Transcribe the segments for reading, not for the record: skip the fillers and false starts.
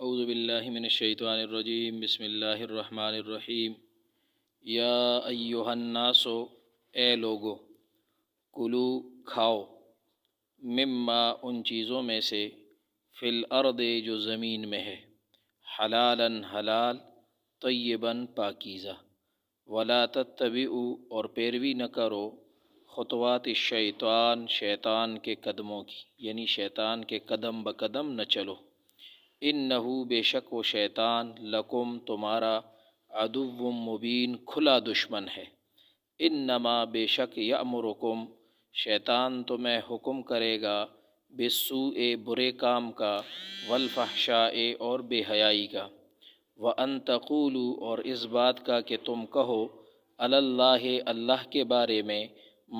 اعوذ باللہ من الشیطان الرجیم بسم اللہ الرحمن الرحیم یا ایہا الناس اے لوگو کلو کھاؤ مما ان چیزوں میں سے فی الارض جو زمین میں ہے حلالا حلال طیبا پاکیزہ ولا تتبعوا اور پیروی نہ کرو خطوات الشیطان شیطان کے قدموں کی، یعنی شیطان کے قدم بقدم نہ چلو۔ انہو بے شک وہ شیطان لکم تمہارا عدو مبین کھلا دشمن ہے۔ انما بے شک یأمرکم شیطان تمہیں حکم کرے گا بالسوء برے کام کا والفحشاء اور بے حیائی کا وان تقولوا اور اس بات کا کہ تم کہو علی اللہ اللہ کے بارے میں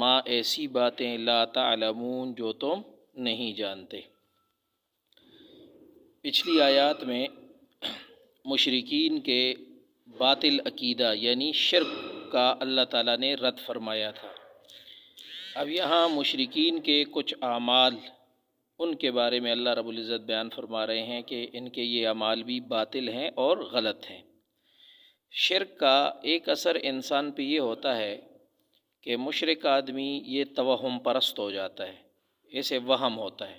ما ایسی باتیں لا تعلمون جو تم نہیں جانتے۔ پچھلی آیات میں مشرکین کے باطل عقیدہ یعنی شرک کا اللہ تعالیٰ نے رد فرمایا تھا۔ اب یہاں مشرکین کے کچھ اعمال ان کے بارے میں اللہ رب العزت بیان فرما رہے ہیں کہ ان کے یہ اعمال بھی باطل ہیں اور غلط ہیں۔ شرک کا ایک اثر انسان پہ یہ ہوتا ہے کہ مشرک آدمی یہ توہم پرست ہو جاتا ہے، اسے وہم ہوتا ہے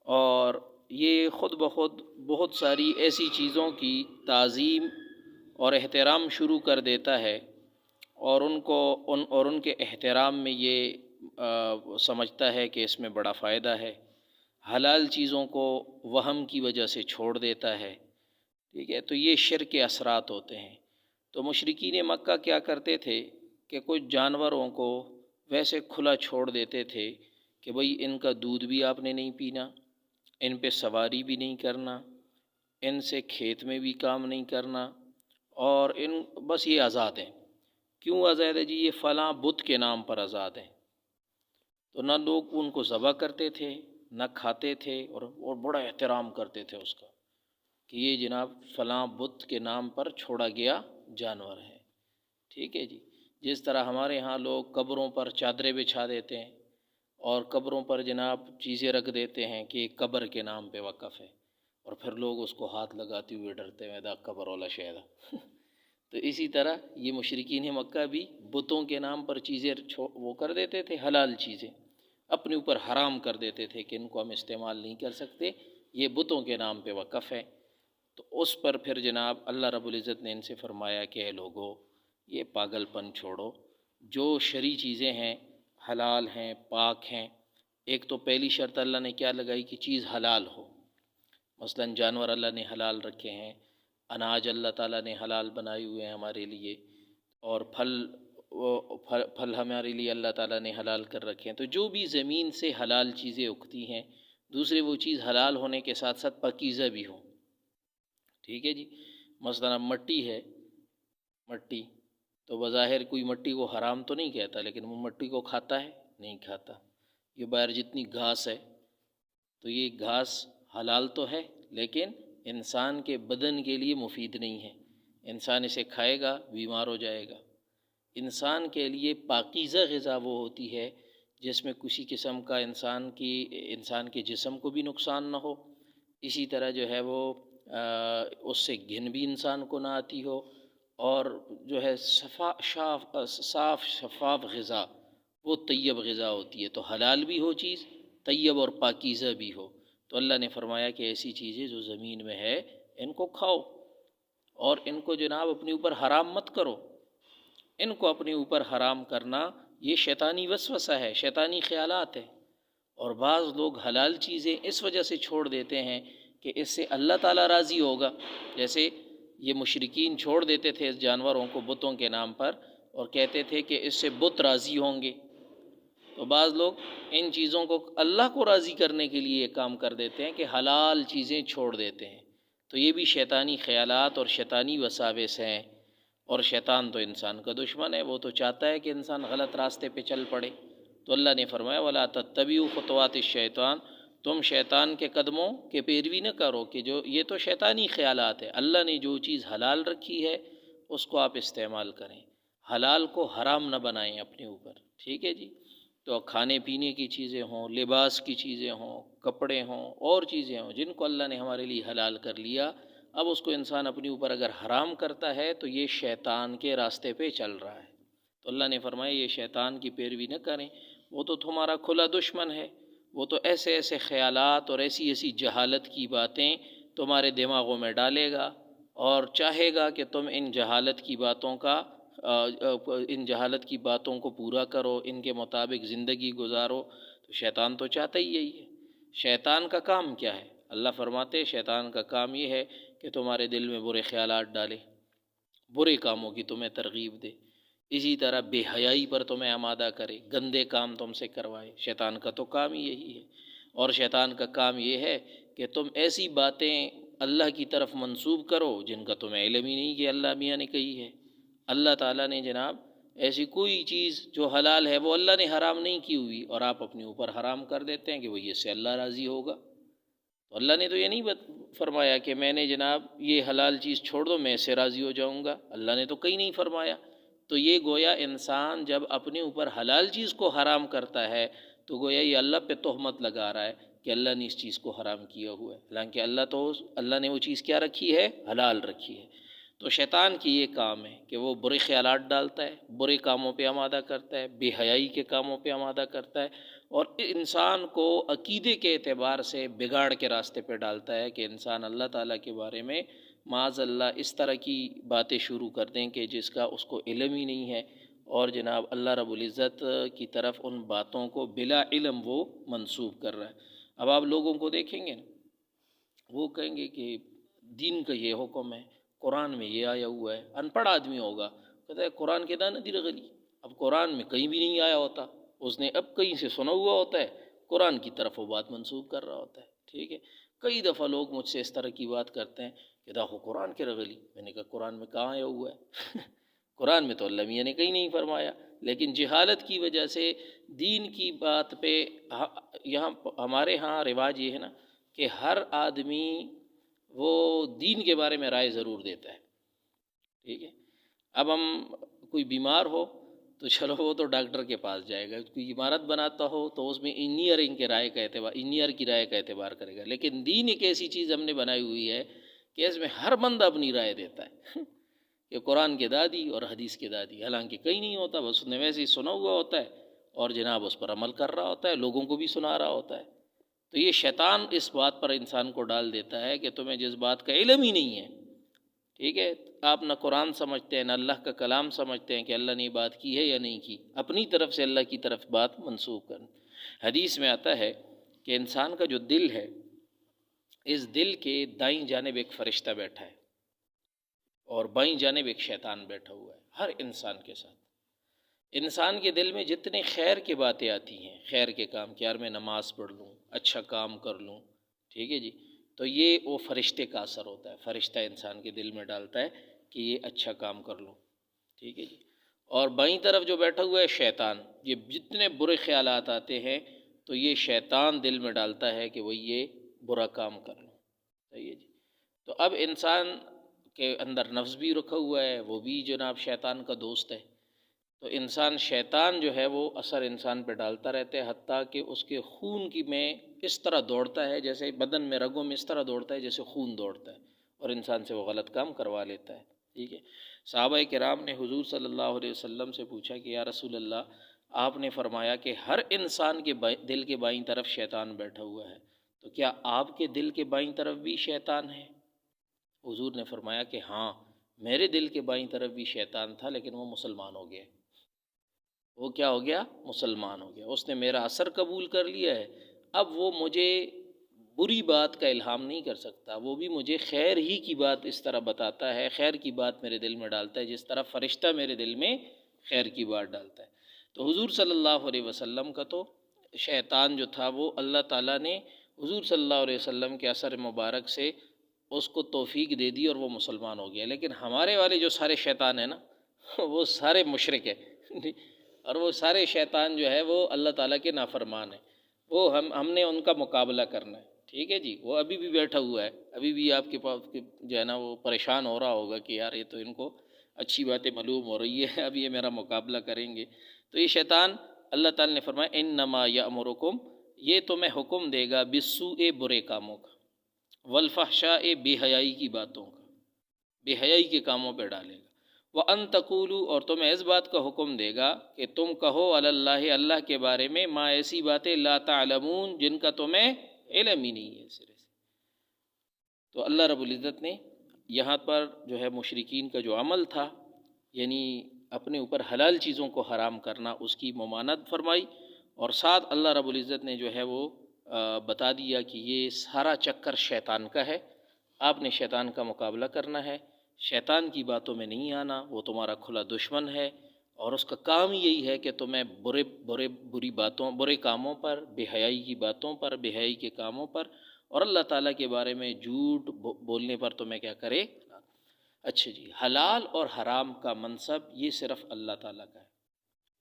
اور یہ خود بخود بہت ساری ایسی چیزوں کی تعظیم اور احترام شروع کر دیتا ہے اور ان کے احترام میں یہ سمجھتا ہے کہ اس میں بڑا فائدہ ہے، حلال چیزوں کو وہم کی وجہ سے چھوڑ دیتا ہے۔ ٹھیک ہے، تو یہ شرک کے اثرات ہوتے ہیں۔ تو مشرکین مکہ کیا کرتے تھے کہ کچھ جانوروں کو ویسے کھلا چھوڑ دیتے تھے کہ بھئی ان کا دودھ بھی آپ نے نہیں پینا، ان پہ سواری بھی نہیں کرنا، ان سے کھیت میں بھی کام نہیں کرنا، اور بس یہ آزاد ہیں۔ کیوں آزاد ہے جی؟ یہ فلاں بت کے نام پر آزاد ہیں۔ تو نہ لوگ ان کو ذبح کرتے تھے نہ کھاتے تھے اور بڑا احترام کرتے تھے اس کا کہ یہ جناب فلاں بت کے نام پر چھوڑا گیا جانور ہے۔ ٹھیک ہے جی، جس طرح ہمارے ہاں لوگ قبروں پر چادریں بچھا دیتے ہیں اور قبروں پر جناب چیزیں رکھ دیتے ہیں کہ قبر کے نام پہ وقف ہے، اور پھر لوگ اس کو ہاتھ لگاتے ہوئے ڈرتے ہوئے دا قبر والا شہدا تو اسی طرح یہ مشرکین مکہ بھی بتوں کے نام پر چیزیں وہ کر دیتے تھے، حلال چیزیں اپنے اوپر حرام کر دیتے تھے کہ ان کو ہم استعمال نہیں کر سکتے، یہ بتوں کے نام پہ وقف ہے۔ تو اس پر پھر جناب اللہ رب العزت نے ان سے فرمایا کہ اے لوگو یہ پاگل پن چھوڑو، جو شرعی چیزیں ہیں حلال ہیں پاک ہیں۔ ایک تو پہلی شرط اللہ نے کیا لگائی کہ چیز حلال ہو، مثلا جانور اللہ نے حلال رکھے ہیں، اناج اللہ تعالیٰ نے حلال بنائے ہوئے ہیں ہمارے لیے، اور پھل ہمارے لیے اللہ تعالیٰ نے حلال کر رکھے ہیں۔ تو جو بھی زمین سے حلال چیزیں اگتی ہیں، دوسرے وہ چیز حلال ہونے کے ساتھ ساتھ پاکیزہ بھی ہوں۔ ٹھیک ہے جی، مثلا مٹی ہے، مٹی تو بظاہر کوئی مٹی کو حرام تو نہیں کہتا، لیکن وہ مٹی کو کھاتا ہے نہیں کھاتا۔ یہ باہر جتنی گھاس ہے تو یہ گھاس حلال تو ہے لیکن انسان کے بدن کے لیے مفید نہیں ہے، انسان اسے کھائے گا بیمار ہو جائے گا۔ انسان کے لیے پاکیزہ غذا وہ ہوتی ہے جس میں کسی قسم کا انسان کے جسم کو بھی نقصان نہ ہو، اسی طرح جو ہے وہ اس سے گھن بھی انسان کو نہ آتی ہو، اور جو ہے صاف شفاف غذا وہ طیب غذا ہوتی ہے۔ تو حلال بھی ہو چیز، طیب اور پاکیزہ بھی ہو۔ تو اللہ نے فرمایا کہ ایسی چیزیں جو زمین میں ہے ان کو کھاؤ، اور ان کو جناب اپنے اوپر حرام مت کرو۔ ان کو اپنے اوپر حرام کرنا یہ شیطانی وسوسہ ہے، شیطانی خیالات ہے، اور بعض لوگ حلال چیزیں اس وجہ سے چھوڑ دیتے ہیں کہ اس سے اللہ تعالیٰ راضی ہوگا۔ جیسے یہ مشرکین چھوڑ دیتے تھے اس جانوروں کو بتوں کے نام پر اور کہتے تھے کہ اس سے بت راضی ہوں گے۔ تو بعض لوگ ان چیزوں کو اللہ کو راضی کرنے کے لیے یہ کام کر دیتے ہیں کہ حلال چیزیں چھوڑ دیتے ہیں۔ تو یہ بھی شیطانی خیالات اور شیطانی وساوس ہیں، اور شیطان تو انسان کا دشمن ہے، وہ تو چاہتا ہے کہ انسان غلط راستے پہ چل پڑے۔ تو اللہ نے فرمایا وَلَا تَتَّبِعُوا خُطُوَاتِ الشَّيْطَانِ تم شیطان کے قدموں کے پیروی نہ کرو، کہ جو یہ تو شیطانی خیالات ہے۔ اللہ نے جو چیز حلال رکھی ہے اس کو آپ استعمال کریں، حلال کو حرام نہ بنائیں اپنے اوپر۔ ٹھیک ہے جی، تو کھانے پینے کی چیزیں ہوں، لباس کی چیزیں ہوں، کپڑے ہوں، اور چیزیں ہوں جن کو اللہ نے ہمارے لیے حلال کر لیا، اب اس کو انسان اپنے اوپر اگر حرام کرتا ہے تو یہ شیطان کے راستے پہ چل رہا ہے۔ تو اللہ نے فرمایا یہ شیطان کی پیروی نہ کریں، وہ تو تمہارا کھلا دشمن ہے، وہ تو ایسے ایسے خیالات اور ایسی ایسی جہالت کی باتیں تمہارے دماغوں میں ڈالے گا، اور چاہے گا کہ تم ان جہالت کی باتوں کو پورا کرو، ان کے مطابق زندگی گزارو۔ تو شیطان تو چاہتا ہی یہی ہے۔ شیطان کا کام کیا ہے؟ اللہ فرماتے شیطان کا کام یہ ہے کہ تمہارے دل میں برے خیالات ڈالے، برے کاموں کی تمہیں ترغیب دے، اسی طرح بے حیائی پر تمہیں آمادہ کرے، گندے کام تم سے کروائے۔ شیطان کا تو کام ہی یہی ہے۔ اور شیطان کا کام یہ ہے کہ تم ایسی باتیں اللہ کی طرف منسوب کرو جن کا تمہیں علم ہی نہیں کہ اللہ میاں نے کہی ہے۔ اللہ تعالیٰ نے جناب ایسی کوئی چیز جو حلال ہے وہ اللہ نے حرام نہیں کی ہوئی، اور آپ اپنے اوپر حرام کر دیتے ہیں کہ وہ اس سے اللہ راضی ہوگا۔ تو اللہ نے تو یہ نہیں فرمایا کہ میں نے جناب یہ حلال چیز چھوڑ دو میں اس سے راضی ہو جاؤں گا، اللہ نے تو کہیں نہیں فرمایا۔ تو یہ گویا انسان جب اپنے اوپر حلال چیز کو حرام کرتا ہے تو گویا یہ اللہ پہ تہمت لگا رہا ہے کہ اللہ نے اس چیز کو حرام کیا ہوا ہے، حالانکہ اللہ نے وہ چیز کیا رکھی ہے؟ حلال رکھی ہے۔ تو شیطان کی یہ کام ہے کہ وہ برے خیالات ڈالتا ہے، برے کاموں پہ آمادہ کرتا ہے، بے حیائی کے کاموں پہ آمادہ کرتا ہے، اور انسان کو عقیدے کے اعتبار سے بگاڑ کے راستے پہ ڈالتا ہے کہ انسان اللہ تعالیٰ کے بارے میں معاذ اللہ اس طرح کی باتیں شروع کر دیں کہ جس کا اس کو علم ہی نہیں ہے، اور جناب اللہ رب العزت کی طرف ان باتوں کو بلا علم وہ منسوب کر رہا ہے۔ اب آپ لوگوں کو دیکھیں گے وہ کہیں گے کہ دین کا یہ حکم ہے، قرآن میں یہ آیا ہوا ہے۔ ان پڑھ آدمی ہوگا کہتا ہے قرآن کے دانا دل غلی، اب قرآن میں کہیں بھی نہیں آیا ہوتا، اس نے اب کہیں سے سنا ہوا ہوتا ہے، قرآن کی طرف وہ بات منسوب کر رہا ہوتا ہے۔ ٹھیک ہے، کئی دفعہ لوگ مجھ سے اس طرح کی بات کرتے ہیں کہ دیکھو قرآن کے رغلی، میں نے کہا قرآن میں کہاں آیا ہوا ہے؟ قرآن میں تو اللہ میاں نے کہیں نہیں فرمایا، لیکن جہالت کی وجہ سے دین کی بات پہ یہاں ہمارے ہاں رواج یہ ہے نا کہ ہر آدمی وہ دین کے بارے میں رائے ضرور دیتا ہے۔ ٹھیک ہے، اب ہم کوئی بیمار ہو تو چلو وہ تو ڈاکٹر کے پاس جائے گا، کوئی عمارت بناتا ہو تو اس میں انجینئرنگ کے رائے کا اعتبار، انجینئر کی رائے کا اعتبار کرے گا، لیکن دین ایک ایسی چیز ہم نے بنائی ہوئی ہے کہ اس میں ہر بندہ اپنی رائے دیتا ہے کہ قرآن کے دادی اور حدیث کے دادی، حالانکہ کہیں نہیں ہوتا، بس اس نے ویسے ہی سنا ہوا ہوتا ہے اور جناب اس پر عمل کر رہا ہوتا ہے، لوگوں کو بھی سنا رہا ہوتا ہے۔ تو یہ شیطان اس بات پر انسان کو ڈال دیتا ہے کہ تمہیں جس بات کا علم ہی نہیں ہے، ٹھیک ہے، آپ نہ قرآن سمجھتے ہیں نہ اللہ کا کلام سمجھتے ہیں کہ اللہ نے بات کی ہے یا نہیں کی، اپنی طرف سے اللہ کی طرف بات منسوب کریں۔ حدیث میں آتا ہے کہ انسان کا جو دل ہے، اس دل کے دائیں جانب ایک فرشتہ بیٹھا ہے اور بائیں جانب ایک شیطان بیٹھا ہوا ہے ہر انسان کے ساتھ۔ انسان کے دل میں جتنے خیر کی باتیں آتی ہیں، خیر کے کام کہ یار میں نماز پڑھ لوں، اچھا کام کر لوں، ٹھیک ہے جی، تو یہ وہ فرشتے کا اثر ہوتا ہے، فرشتہ انسان کے دل میں ڈالتا ہے کہ یہ اچھا کام کر لوں، ٹھیک ہے جی۔ اور بائیں طرف جو بیٹھا ہوا ہے شیطان، یہ جتنے برے خیالات آتے ہیں تو یہ شیطان دل میں ڈالتا ہے کہ وہ یہ برا کام کر لوں، صحیح ہے جی۔ تو اب انسان کے اندر نفس بھی رکھا ہوا ہے، وہ بھی جناب شیطان کا دوست ہے، تو انسان شیطان جو ہے وہ اثر انسان پہ ڈالتا رہتا ہے، حتیٰ کہ اس کے خون کی میں اس طرح دوڑتا ہے جیسے بدن میں رگوں میں اس طرح دوڑتا ہے جیسے خون دوڑتا ہے، اور انسان سے وہ غلط کام کروا لیتا ہے، ٹھیک ہے۔ صحابہ کرام نے حضور صلی اللہ علیہ وسلم سے پوچھا کہ یا رسول اللہ، آپ نے فرمایا کہ ہر انسان کے دل کے بائیں طرف شیطان بیٹھا ہوا ہے، تو کیا آپ کے دل کے بائیں طرف بھی شیطان ہے؟ حضور نے فرمایا کہ ہاں، میرے دل کے بائیں طرف بھی شیطان تھا، لیکن وہ مسلمان ہو گیا۔ وہ کیا ہو گیا؟ مسلمان ہو گیا، اس نے میرا اثر قبول کر لیا ہے، اب وہ مجھے بری بات کا الہام نہیں کر سکتا، وہ بھی مجھے خیر ہی کی بات اس طرح بتاتا ہے، خیر کی بات میرے دل میں ڈالتا ہے جس طرح فرشتہ میرے دل میں خیر کی بات ڈالتا ہے۔ تو حضور صلی اللہ علیہ وسلم کا تو شیطان جو تھا وہ اللہ تعالیٰ نے حضور صلی اللہ علیہ وسلم کے اثر مبارک سے اس کو توفیق دے دی اور وہ مسلمان ہو گیا، لیکن ہمارے والے جو سارے شیطان ہیں نا وہ سارے مشرک ہیں اور وہ سارے شیطان جو ہے وہ اللہ تعالیٰ کے نافرمان ہیں، وہ ہم نے ان کا مقابلہ کرنا ہے، ٹھیک ہے جی۔ وہ ابھی بھی بیٹھا ہوا ہے، ابھی بھی آپ کے پاس جو ہے نا وہ پریشان ہو رہا ہوگا کہ یار یہ تو ان کو اچھی باتیں معلوم ہو رہی ہے، اب یہ میرا مقابلہ کریں گے۔ تو یہ شیطان اللہ تعالیٰ نے فرمایا انما یأمرکم، یہ تمہیں حکم دے گا بالسوء، برے کاموں کا، والفحشاء، بے حیائی کی باتوں کا، بے حیائی کے کاموں پہ ڈالے گا، وَأَن تَقُولُوا، اور تمہیں اس بات کا حکم دے گا کہ تم کہو علی اللہ، اللہ کے بارے میں، ما، ایسی باتیں، لا تعلمون، جن کا تمہیں علم ہی نہیں ہے سرے سے۔ تو اللہ رب العزت نے یہاں پر جو ہے مشرکین کا جو عمل تھا، یعنی اپنے اوپر حلال چیزوں کو حرام کرنا، اس کی ممانعت فرمائی، اور ساتھ اللہ رب العزت نے جو ہے وہ بتا دیا کہ یہ سارا چکر شیطان کا ہے، آپ نے شیطان کا مقابلہ کرنا ہے، شیطان کی باتوں میں نہیں آنا، وہ تمہارا کھلا دشمن ہے، اور اس کا کام یہی ہے کہ تمہیں بری باتوں، برے کاموں پر، بے حیائی کی باتوں پر، بے حیائی کے کاموں پر، اور اللہ تعالیٰ کے بارے میں جھوٹ بولنے پر تمہیں کیا کرے۔ اچھا جی، حلال اور حرام کا منصب یہ صرف اللہ تعالیٰ کا ہے۔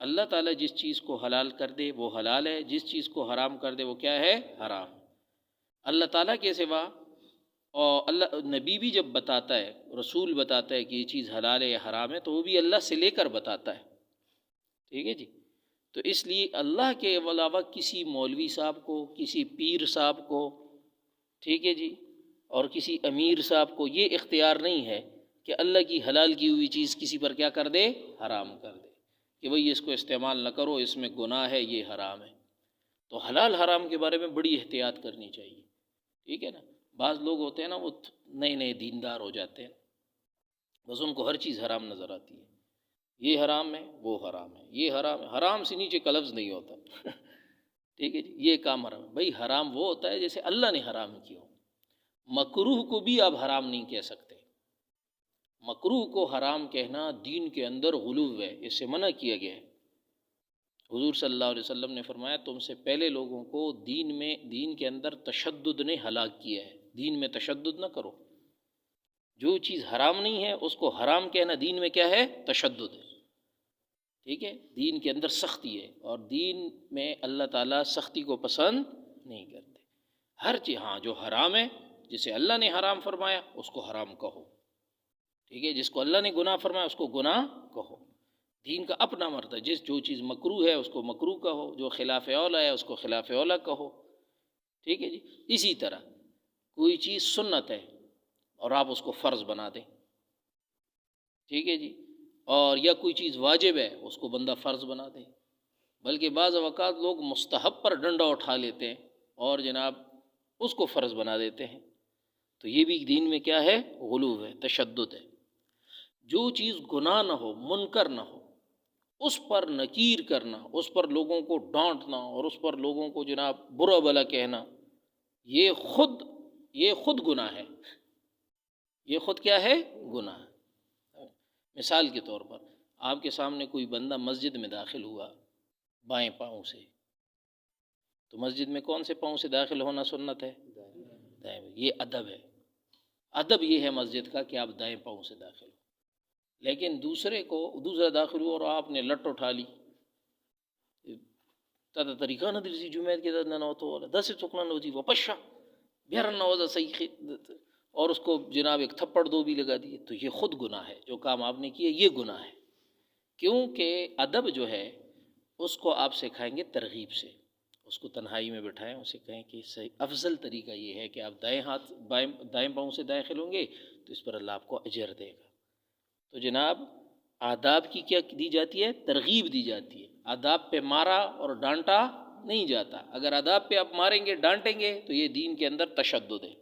اللہ تعالیٰ جس چیز کو حلال کر دے وہ حلال ہے، جس چیز کو حرام کر دے وہ کیا ہے، حرام۔ اللہ تعالیٰ کے سوا، اور اللہ نبی بھی جب بتاتا ہے، رسول بتاتا ہے کہ یہ چیز حلال ہے یا حرام ہے، تو وہ بھی اللہ سے لے کر بتاتا ہے، ٹھیک ہے جی۔ تو اس لیے اللہ کے علاوہ کسی مولوی صاحب کو، کسی پیر صاحب کو، ٹھیک ہے جی، اور کسی امیر صاحب کو یہ اختیار نہیں ہے کہ اللہ کی حلال کی ہوئی چیز کسی پر کیا کر دے، حرام کر دے، کہ بھئی اس کو استعمال نہ کرو، اس میں گناہ ہے، یہ حرام ہے۔ تو حلال حرام کے بارے میں بڑی احتیاط کرنی چاہیے، ٹھیک ہے نا۔ بعض لوگ ہوتے ہیں نا، وہ نئے نئے دیندار ہو جاتے ہیں، بس ان کو ہر چیز حرام نظر آتی ہے، یہ حرام ہے، وہ حرام ہے، یہ حرام ہے، حرام سے نیچے کا لفظ نہیں ہوتا ٹھیک ہے جی، یہ کام حرام ہے۔ بھئی حرام وہ ہوتا ہے جیسے اللہ نے حرام کیا ہو۔ مکروہ کو بھی آپ حرام نہیں کہہ سکتے، مکروہ کو حرام کہنا دین کے اندر غلو ہے، اس سے منع کیا گیا ہے۔ حضور صلی اللہ علیہ وسلم نے فرمایا تم سے پہلے لوگوں کو دین کے اندر تشدد نے ہلاک کیا ہے، دین میں تشدد نہ کرو۔ جو چیز حرام نہیں ہے اس کو حرام کہنا دین میں کیا ہے، تشدد ہے، ٹھیک ہے، دین کے اندر سختی ہے، اور دین میں اللہ تعالیٰ سختی کو پسند نہیں کرتے۔ ہر چیز، ہاں جو حرام ہے، جسے اللہ نے حرام فرمایا اس کو حرام کہو، ٹھیک ہے، جس کو اللہ نے گناہ فرمایا اس کو گناہ کہو۔ دین کا اپنا مرتبہ، جو چیز مکروہ ہے اس کو مکروہ کہو، جو خلاف اولا ہے اس کو خلاف اولا کہو، ٹھیک ہے جی۔ اسی طرح کوئی چیز سنت ہے اور آپ اس کو فرض بنا دیں، ٹھیک ہے جی، اور یا کوئی چیز واجب ہے اس کو بندہ فرض بنا دے، بلکہ بعض اوقات لوگ مستحب پر ڈنڈا اٹھا لیتے ہیں اور جناب اس کو فرض بنا دیتے ہیں، تو یہ بھی دین میں کیا ہے، غلو ہے، تشدد ہے۔ جو چیز گناہ نہ ہو، منکر نہ ہو، اس پر نکیر کرنا، اس پر لوگوں کو ڈانٹنا اور اس پر لوگوں کو جناب برا بھلا کہنا، یہ خود گناہ ہے، یہ خود کیا ہے، گناہ ہے۔ مثال کے طور پر آپ کے سامنے کوئی بندہ مسجد میں داخل ہوا بائیں پاؤں سے، تو مسجد میں کون سے پاؤں سے داخل ہونا سنت ہے، دائیں۔ یہ ادب ہے، ادب یہ ہے مسجد کا کہ آپ دائیں پاؤں سے داخل ہو۔ لیکن دوسرا داخل ہوا اور آپ نے لٹ اٹھا لی، تا طریقہ نہ دلسی جمعیت کے دن نہ تو دس چکنا نہ ہوتی وہ پشا بہرن نوازا صحیح، اور اس کو جناب ایک تھپڑ دو بھی لگا دیے، تو یہ خود گناہ ہے، جو کام آپ نے کیا یہ گناہ ہے۔ کیونکہ ادب جو ہے اس کو آپ سکھائیں گے ترغیب سے، اس کو تنہائی میں بٹھائیں، اسے کہیں کہ صحیح افضل طریقہ یہ ہے کہ آپ دائیں پاؤں سے داخل ہوں گے تو اس پر اللہ آپ کو اجر دے گا۔ تو جناب آداب کی کیا دی جاتی ہے، ترغیب دی جاتی ہے، آداب پہ مارا اور ڈانٹا نہیں جاتا۔ اگر آداب پہ آپ ماریں گے، ڈانٹیں گے تو یہ دین کے اندر تشدد ہے،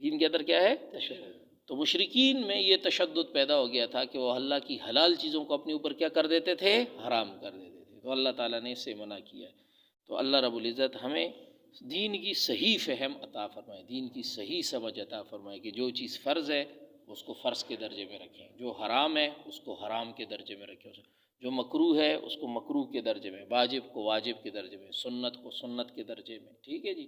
دین کے اندر کیا ہے، تشدد۔ تو مشرکین میں یہ تشدد پیدا ہو گیا تھا کہ وہ اللہ کی حلال چیزوں کو اپنے اوپر کیا کر دیتے تھے، حرام کر دیتے تھے، تو اللہ تعالیٰ نے اس سے منع کیا ہے۔ تو اللہ رب العزت ہمیں دین کی صحیح فہم عطا فرمائے، دین کی صحیح سمجھ عطا فرمائے کہ جو چیز فرض ہے اس کو فرض کے درجے میں رکھیں، جو حرام ہے اس کو حرام کے درجے میں رکھیں، جو مکروہ ہے اس کو مکروہ کے درجے میں، واجب کو واجب کے درجے میں، سنت کو سنت کے درجے میں، ٹھیک ہے جی۔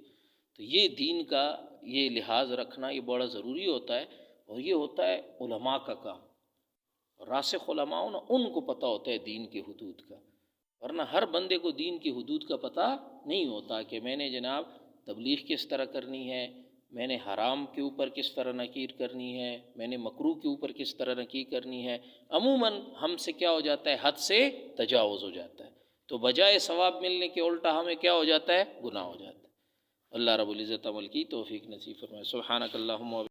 تو یہ دین کا یہ لحاظ رکھنا یہ بڑا ضروری ہوتا ہے، اور یہ ہوتا ہے علماء کا کام۔ راسخ علماء نا ان کو پتہ ہوتا ہے دین کی حدود کا، ورنہ ہر بندے کو دین کی حدود کا پتہ نہیں ہوتا کہ میں نے جناب تبلیغ کس طرح کرنی ہے، میں نے حرام کے اوپر کس طرح نکیر کرنی ہے، میں نے مکروہ کے اوپر کس طرح نکیر کرنی ہے، عموماً ہم سے کیا ہو جاتا ہے، حد سے تجاوز ہو جاتا ہے، تو بجائے ثواب ملنے کے الٹا ہمیں کیا ہو جاتا ہے، گناہ ہو جاتا ہے۔ اللہ رب العزت عمل کی توفیق نصیب فرمائے۔ سبحانک اللہم و